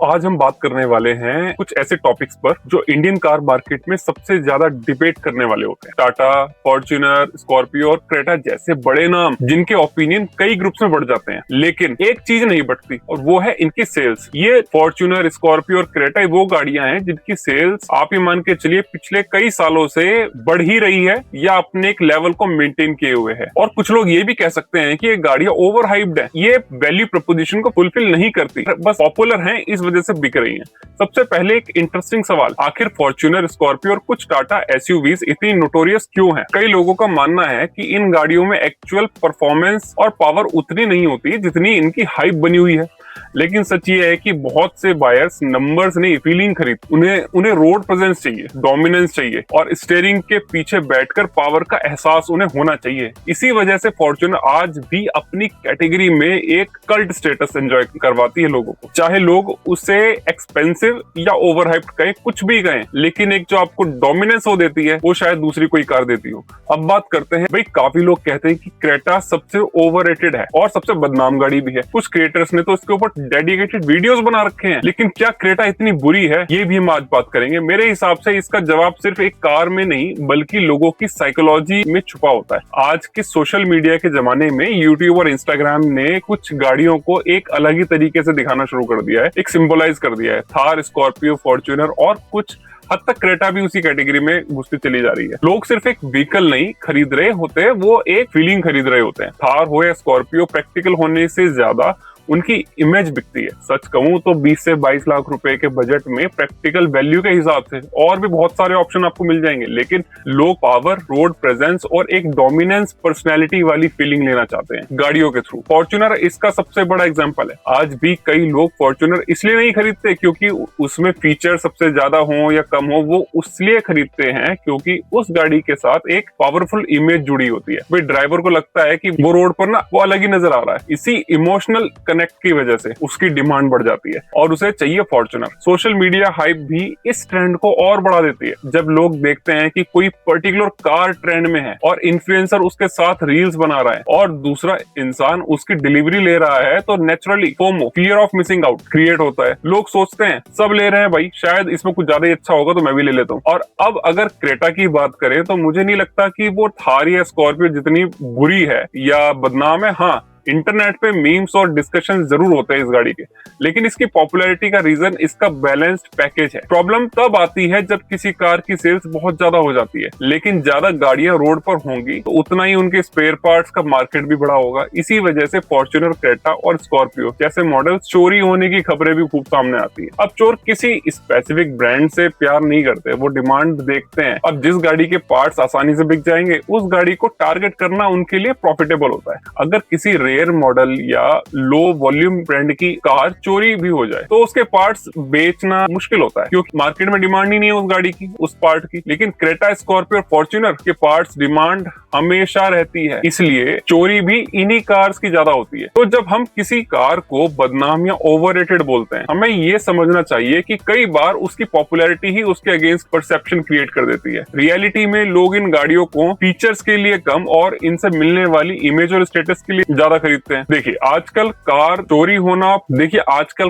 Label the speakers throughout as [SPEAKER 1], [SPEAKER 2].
[SPEAKER 1] आज हम बात करने वाले हैं कुछ ऐसे टॉपिक्स पर जो इंडियन कार मार्केट में सबसे ज्यादा डिबेट करने वाले होते हैं। टाटा, फॉर्च्यूनर, स्कॉर्पियो और क्रेटा जैसे बड़े नाम जिनके ओपिनियन कई ग्रुप्स में बढ़ जाते हैं, लेकिन एक चीज नहीं बढ़ती और वो है इनकी सेल्स। ये फॉर्च्यूनर, स्कॉर्पियो और क्रेटा वो गाड़ियां हैं जिनकी सेल्स आप ये मान के चलिए पिछले कई सालों से बढ़ ही रही है या अपने एक लेवल को मेंटेन किए हुए है। और कुछ लोग ये भी कह सकते हैं कि ये गाड़ियां ओवर हाइप्ड है, ये वैल्यू प्रोपोजिशन को फुलफिल नहीं करती, बस पॉपुलर हैं इस वजह से बिक रही हैं। सबसे पहले एक इंटरेस्टिंग सवाल, आखिर फॉर्च्यूनर, स्कॉर्पियो और कुछ टाटा एसयूवीज इतनी नोटोरियस क्यों हैं? कई लोगों का मानना है कि इन गाड़ियों में एक्चुअल परफॉर्मेंस और पावर उतनी नहीं होती जितनी इनकी हाइप बनी हुई है। लेकिन सच ये है कि बहुत से बायर्स नंबर्स नहीं, फीलिंग खरीद, उन्हें रोड प्रेजेंस चाहिए, डोमिनेंस चाहिए और स्टीयरिंग के पीछे बैठकर पावर का एहसास उन्हें होना चाहिए। इसी वजह से फॉर्च्यूनर आज भी अपनी कैटेगरी में एक कल्ट स्टेटस एंजॉय करवाती है लोगों को, चाहे लोग उसे एक्सपेंसिव या ओवरहाइप्ड कहें, कुछ भी कहें, लेकिन एक जो आपको डोमिनेंस हो देती है वो शायद दूसरी कोई कार देती हो। अब बात करते हैं भाई, काफी लोग कहते हैं कि क्रेटा सबसे ओवररेटेड है और सबसे बदनाम गाड़ी भी है। कुछ क्रिएटर्स ने तो इसके ऊपर डेडिकेटेड वीडियोस बना रखे हैं, लेकिन क्या क्रेटा इतनी बुरी है, ये भी हम आज बात करेंगे। मेरे हिसाब से इसका जवाब सिर्फ एक कार में नहीं बल्कि लोगों की साइकोलॉजी में छुपा होता है। आज के सोशल मीडिया के जमाने में यूट्यूब और इंस्टाग्राम ने कुछ गाड़ियों को एक अलग ही तरीके से दिखाना शुरू कर दिया है, एक सिंबलाइज कर दिया है। थार, स्कॉर्पियो, फॉर्च्यूनर और कुछ हद तक क्रेटा भी उसी कैटेगरी में घुसती चली जा रही है। लोग सिर्फ एक व्हीकल नहीं खरीद रहे होते, वो एक फीलिंग खरीद रहे होते हैं। थार हो या स्कॉर्पियो, प्रैक्टिकल होने से ज्यादा उनकी इमेज बिकती है। सच कहूं तो 20 से 22 लाख रुपए के बजट में प्रैक्टिकल वैल्यू के हिसाब से और भी बहुत सारे ऑप्शन आपको मिल जाएंगे, लेकिन लोग पावर, रोड प्रेजेंस और एक डोमिनेंस पर्सनैलिटी वाली फीलिंग लेना चाहते हैं गाड़ियों के थ्रू। फॉर्च्यूनर इसका सबसे बड़ा एग्जांपल है। आज भी कई लोग फॉर्च्यूनर इसलिए नहीं खरीदते क्योंकि उसमें फीचर सबसे ज्यादा हो या कम हो, वो इसलिए खरीदते हैं क्योंकि उस गाड़ी के साथ एक पावरफुल इमेज जुड़ी होती है। भाई ड्राइवर को लगता है कि वो रोड पर ना वो अलग ही नजर आ रहा है। इसी इमोशनल कनेक्ट की वजह से उसकी डिमांड बढ़ जाती है और उसे चाहिए फॉर्च्यूनर। सोशल मीडिया हाइप भी इस ट्रेंड को और बढ़ा देती है। जब लोग देखते हैं कि कोई पर्टिकुलर कार ट्रेंड में है और इन्फ्लुएंसर उसके साथ रील्स बना रहा है और दूसरा इंसान उसकी डिलीवरी ले रहा है, तो naturally FOMO, fear of missing out, create होता है। लोग सोचते हैं सब ले रहे हैं भाई, शायद इसमें कुछ ज्यादा ही अच्छा होगा तो मैं भी ले लेता हूँ। और अब अगर क्रेटा की बात करें तो मुझे नहीं लगता कि वो थार या स्कॉर्पियो जितनी बुरी है या बदनाम है। हाँ, इंटरनेट पे मीम्स और डिस्कशन जरूर होते हैं इस गाड़ी के, लेकिन इसकी पॉपुलैरिटी का रीजन इसका बैलेंस्ड पैकेज है। प्रॉब्लम तब आती है जब किसी कार की सेल्स बहुत ज्यादा हो जाती है, लेकिन ज्यादा गाड़ियां रोड पर होंगी तो उतना ही उनके स्पेयर पार्ट्स का मार्केट भी बड़ा होगा। इसी वजह से फॉर्च्यूनर, क्रेटा और स्कॉर्पियो जैसे मॉडल चोरी होने की खबरें भी खूब सामने आती है। अब चोर किसी स्पेसिफिक ब्रांड से प्यार नहीं करते, वो डिमांड देखते हैं। अब जिस गाड़ी के पार्ट्स आसानी से बिक जाएंगे उस गाड़ी को टारगेट करना उनके लिए प्रॉफिटेबल होता है। अगर किसी रेयर मॉडल या लो वॉल्यूम ब्रांड की कार चोरी भी हो जाए तो उसके पार्ट्स बेचना मुश्किल होता है क्योंकि मार्केट में डिमांड ही नहीं है उस गाड़ी की, उस पार्ट की। लेकिन क्रेटा, स्कॉर्पियो और फॉर्च्यूनर के पार्ट्स डिमांड हमेशा रहती है, इसलिए चोरी भी इन्हीं कार्स की ज्यादा होती है। तो जब हम किसी कार को बदनाम या ओवररेटेड बोलते हैं, हमें ये समझना चाहिए कि कई बार उसकी पॉपुलैरिटी ही उसके अगेंस्ट परसेप्शन क्रिएट कर देती है। रियलिटी में लोग इन गाड़ियों को फीचर्स के लिए कम और इनसे मिलने वाली इमेज और स्टेटस के लिए ज्यादा खरीदते हैं। देखिए आजकल कार चोरी होना, आजकल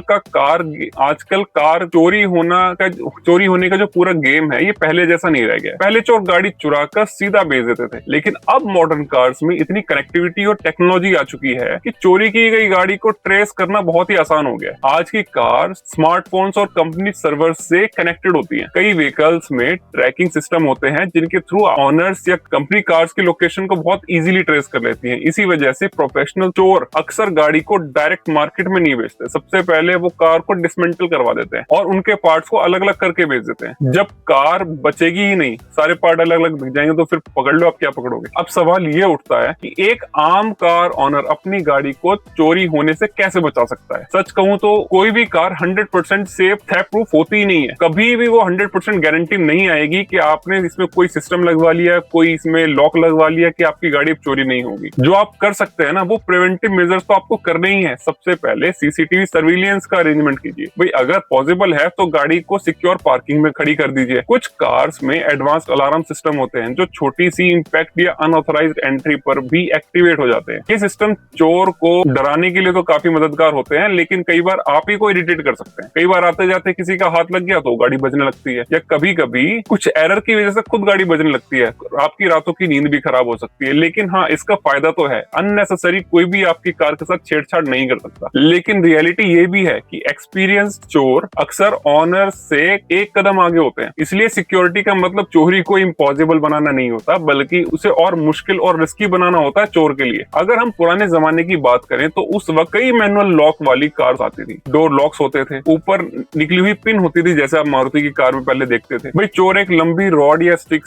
[SPEAKER 1] कार चोरी होने का जो पूरा गेम है ये पहले जैसा नहीं रह गया। पहले चोर गाड़ी चुरा कर सीधा बेच देते थे, लेकिन अब मॉडर्न कार्स में इतनी कनेक्टिविटी और टेक्नोलॉजी आ चुकी है कि चोरी की गई गाड़ी को ट्रेस करना बहुत ही आसान हो गया है। आज की कार स्मार्टफोन्स और कंपनी सर्वर से कनेक्टेड होती है। कई व्हीकल्स में ट्रैकिंग सिस्टम होते हैं जिनके थ्रू ऑनर्स या कंपनी कार्स की लोकेशन को बहुत इजीली ट्रेस कर लेती हैं। इसी वजह से प्रोफेशनल चोर अक्सर गाड़ी को डायरेक्ट मार्केट में नहीं बेचते। सबसे पहले वो कार को डिसमेंटल करवा देते हैं और उनके पार्ट्स को अलग अलग करके बेच देते हैं। जब कार बचेगी ही नहीं, सारे पार्ट अलग अलग बिक जाएंगे, तो फिर पकड़ लो, आप क्या पकड़ोगे। अब सवाल ये उठता है कि एक आम कार ऑनर अपनी गाड़ी को चोरी होने से कैसे बचा सकता है। सच कहूं तो कोई भी कार 100% सेफ, थेफ्ट प्रूफ होती ही नहीं है। कभी भी वो 100% गारंटी नहीं आएगी कि आपने इसमें कोई सिस्टम लगवा लिया, कोई इसमें लॉक लगवा लिया कि आपकी गाड़ी चोरी नहीं होगी। जो आप कर सकते हैं ना, वो प्रिवेंटिव मेजर्स तो आपको करने ही है। सबसे पहले सीसीटीवी सर्विलियंस का अरेंजमेंट कीजिए। भाई अगर पॉसिबल है तो गाड़ी को सिक्योर पार्किंग में खड़ी कर दीजिए। कुछ कार्स में एडवांस्ड अलार्म सिस्टम होते हैं जो छोटी सी इंपैक्ट या अनऑथराइज्ड एंट्री पर भी एक्टिवेट हो जाते हैं। ये सिस्टम चोर को डराने के लिए तो काफी मददगार होते हैं, लेकिन कई बार आप ही को इरिटेट कर सकते हैं। कई बार आते जाते किसी का हाथ लग गया तो गाड़ी बजने लगती है, या कभी कभी कुछ एरर की वजह से खुद गाड़ी बजने लगती है। आपकी रातों की नींद भी खराब हो सकती है। लेकिन हाँ, इसका फायदा तो है, अननेसेसरी कोई भी आपकी कार के साथ छेड़छाड़ नहीं कर सकता। लेकिन रियलिटी ये भी है कि एक्सपीरियंस चोर अक्सर ऑनर से एक कदम आगे होते हैं। इसलिए सिक्योरिटी का मतलब चोरी को इम्पॉसिबल बनाना नहीं होता, बल्कि उसे और मुश्किल और रिस्की बनाना होता है चोर के लिए। अगर हम पुराने जमाने की बात करें तो उस वक्त कई मैनुअल लॉक वाली कार्स आती थी। डोर लॉक्स होते थे, ऊपर निकली हुई पिन होती थी, जैसे आप मारुति की कार में पहले देखते थे। भाई चोर एक लंबी रॉड या स्टिक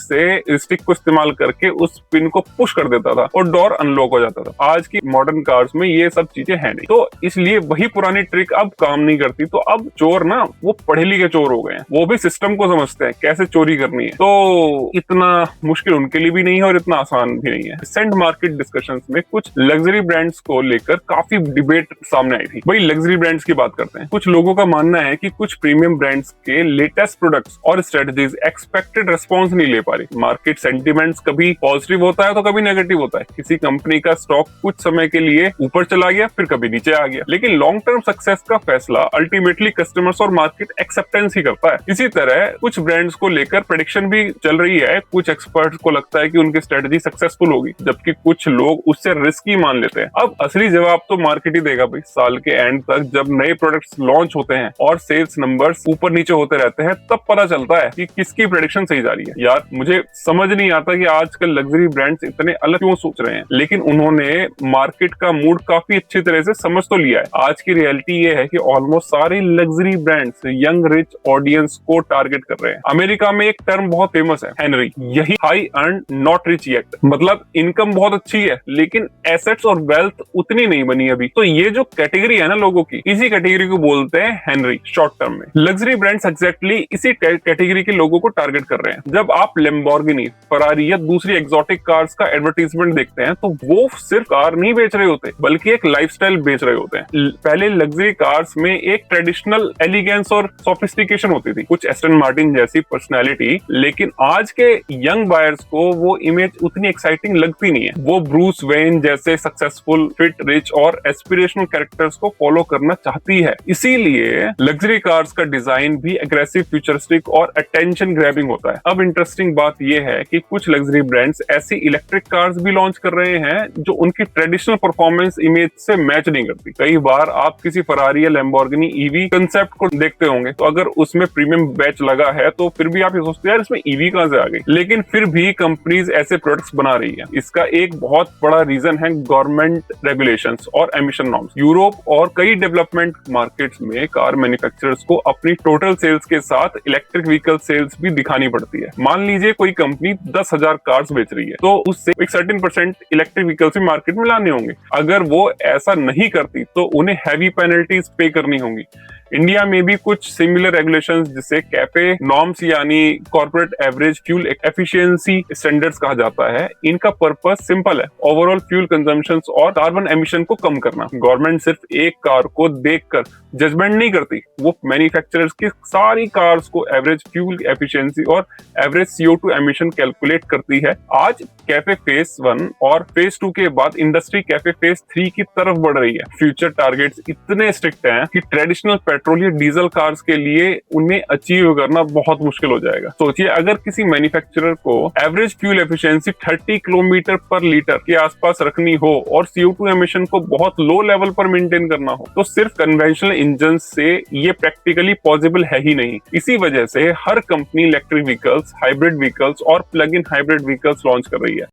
[SPEAKER 1] को इस्तेमाल करके उस पिन को पुश कर देता था और डोर अनलॉक हो जाता था। आज की मॉडर्न कार्स में ये सब चीजें हैं नहीं, तो इसलिए वही पुरानी ट्रिक अब काम नहीं करती। तो अब चोर ना वो पढ़े लिखे चोर हो गए हैं, वो भी सिस्टम को समझते हैं कैसे चोरी करनी है। तो इतना मुश्किल उनके लिए भी नहीं है और इतना आसान भी नहीं है। रिसेंट मार्केट डिस्कशंस में कुछ लग्जरी ब्रांड्स को लेकर काफी डिबेट सामने आई थी। भाई लग्जरी ब्रांड्स की बात करते हैं। कुछ लोगों का मानना है कि कुछ प्रीमियम ब्रांड्स के लेटेस्ट प्रोडक्ट्स और स्ट्रेटजीज एक्सपेक्टेड रिस्पॉन्स नहीं ले पा रही। मार्केट सेंटिमेंट्स कभी पॉजिटिव होता है तो कभी नेगेटिव होता है। किसी कंपनी का स्टॉक कुछ समय के लिए ऊपर चला गया, फिर कभी नीचे आ गया, लेकिन लॉन्ग टर्म सक्सेस का फैसला अल्टीमेटली कस्टमर्स और मार्केट एक्सेप्टेंस ही करता है। इसी तरह कुछ ब्रांड्स को लेकर प्रेडिक्शन भी चल रही है। कुछ एक्सपर्ट्स को लगता है कि उनकी स्ट्रेटजी सक्सेसफुल होगी, जबकि कुछ लोग उससे रिस्की मान लेते हैं। अब असली जवाब तो मार्केट ही देगा भाई। साल के एंड तक जब नए प्रोडक्ट्स लॉन्च होते हैं और सेल्स नंबर्स ऊपर नीचे होते रहते हैं, तब पता चलता है कि किसकी प्रेडिक्शन सही जा रही है। यार मुझे समझ नहीं आता कि आजकल लग्जरी ब्रांड्स इतने अलग क्यों सोच रहे हैं, लेकिन उन्होंने मार्केट का मूड काफी अच्छी तरह से समझ तो लिया है। आज की रियलिटी ये है कि ऑलमोस्ट सारे luxury brands young rich audience को टारगेट कर रहे हैं। अमेरिका में एक टर्म बहुत फेमस है, हेनरी। यही high earn not rich yet, मतलब इनकम बहुत अच्छी है लेकिन एसेट्स और वेल्थ उतनी नहीं बनी अभी। तो ये जो कैटेगरी है ना लोगों की, इसी कैटेगरी को बोलते हैं हेनरी शॉर्ट टर्म में। लग्जरी ब्रांड्स एग्जैक्टली इसी कैटेगरी के लोगों को टारगेट कर रहे हैं। जब आप लैम्बोर्गिनी, फरारी या दूसरी एक्सोटिक कार्स का एडवर्टीजमेंट देखते हैं तो वो सिर्फ कार नहीं बेच रहे होते, बल्कि एक लाइफस्टाइल बेच रहे होते हैं। पहले लग्जरी कार्स में एक ट्रेडिशनल एलिगेंस और सोफिस्टिकेशन होती थी, कुछ एस्टन मार्टिन जैसी पर्सनैलिटी, लेकिन आज के यंग बायर्स को वो इमेज उतनी एक्साइटिंग लगती नहीं है। वो ब्रूस वेन जैसे सक्सेसफुल, फिट, रिच और एस्पिरेशनल कैरेक्टर्स को फॉलो करना चाहती है। इसीलिए लग्जरी कार्स का डिजाइन भी एग्रेसिव, फ्यूचरिस्टिक और अटेंशन ग्रैबिंग होता है। अब इंटरेस्टिंग बात यह है कि कुछ लग्जरी ब्रांड्स ऐसी इलेक्ट्रिक कार्स भी लॉन्च कर रहे हैं जो उनकी ट्रेडिशनल परफॉर्मेंस इमेज से मैच नहीं करती। कई बार आप किसी फरारी या लैम्बोर्गिनी ईवी कंसेप्ट को देखते होंगे, तो अगर उसमें प्रीमियम बैच लगा है तो फिर भी आप ये सोचते हैं यार इसमें ईवी कहां से आ गई। लेकिन फिर भी कंपनीज ऐसे प्रोडक्ट्स बना रही है। इसका एक बहुत बड़ा रीजन है गवर्नमेंट रेगुलेशंस और एमिशन नॉर्म्स। यूरोप और कई डेवलपमेंट मार्केट्स में कार मैन्युफैक्चरर्स को अपनी टोटल सेल्स के साथ इलेक्ट्रिक व्हीकल सेल्स भी दिखानी पड़ती है। मान लीजिए कोई कंपनी 10,000 कार्स बेच रही है, तो उससे एक सर्टेन परसेंट इलेक्ट्रिक व्हीकल्स भी मार्केट में लाने होंगे। अगर वो ऐसा नहीं करती तो उन्हें हैवी पेनल्टीज पे करनी होंगी। इंडिया में भी कुछ सिमिलर रेगुलेशंस जिसे कैफे नॉर्म्स यानी corporate average fuel efficiency standards कहा जाता है। इनका पर्पस सिंपल है, ओवरऑल फ्यूल कंजम्पशन और कार्बन एमिशन को कम करना। गवर्नमेंट सिर्फ एक कार को देखकर जजमेंट नहीं करती, वो मैन्युफैक्चरर्स की सारी कार्स को एवरेज फ्यूल एफिशिएंसी और एवरेज CO2 एमिशन कैलकुलेट करती है। आज कैफे फेज 1 और फेज 2 के बाद इंडस्ट्री कैफे फेज 3 की तरफ बढ़ रही है। फ्यूचर टारगेट्स इतने स्ट्रिक्ट हैं कि ट्रेडिशनल पेट्रोल या डीजल कार्स के लिए उन्हें अचीव करना बहुत मुश्किल हो जाएगा। सोचिए अगर किसी मैन्युफैक्चरर को एवरेज फ्यूल एफिशिएंसी 30 किलोमीटर पर लीटर के आसपास रखनी हो और CO2 एमिशन को बहुत लो लेवल पर मेंटेन करना हो, तो सिर्फ कन्वेंशनल इंजन से ये प्रैक्टिकली पॉसिबल है ही नहीं। इसी वजह से हर company electric vehicles, hybrid vehicles और plug in hybrid vehicles launch कर रही है।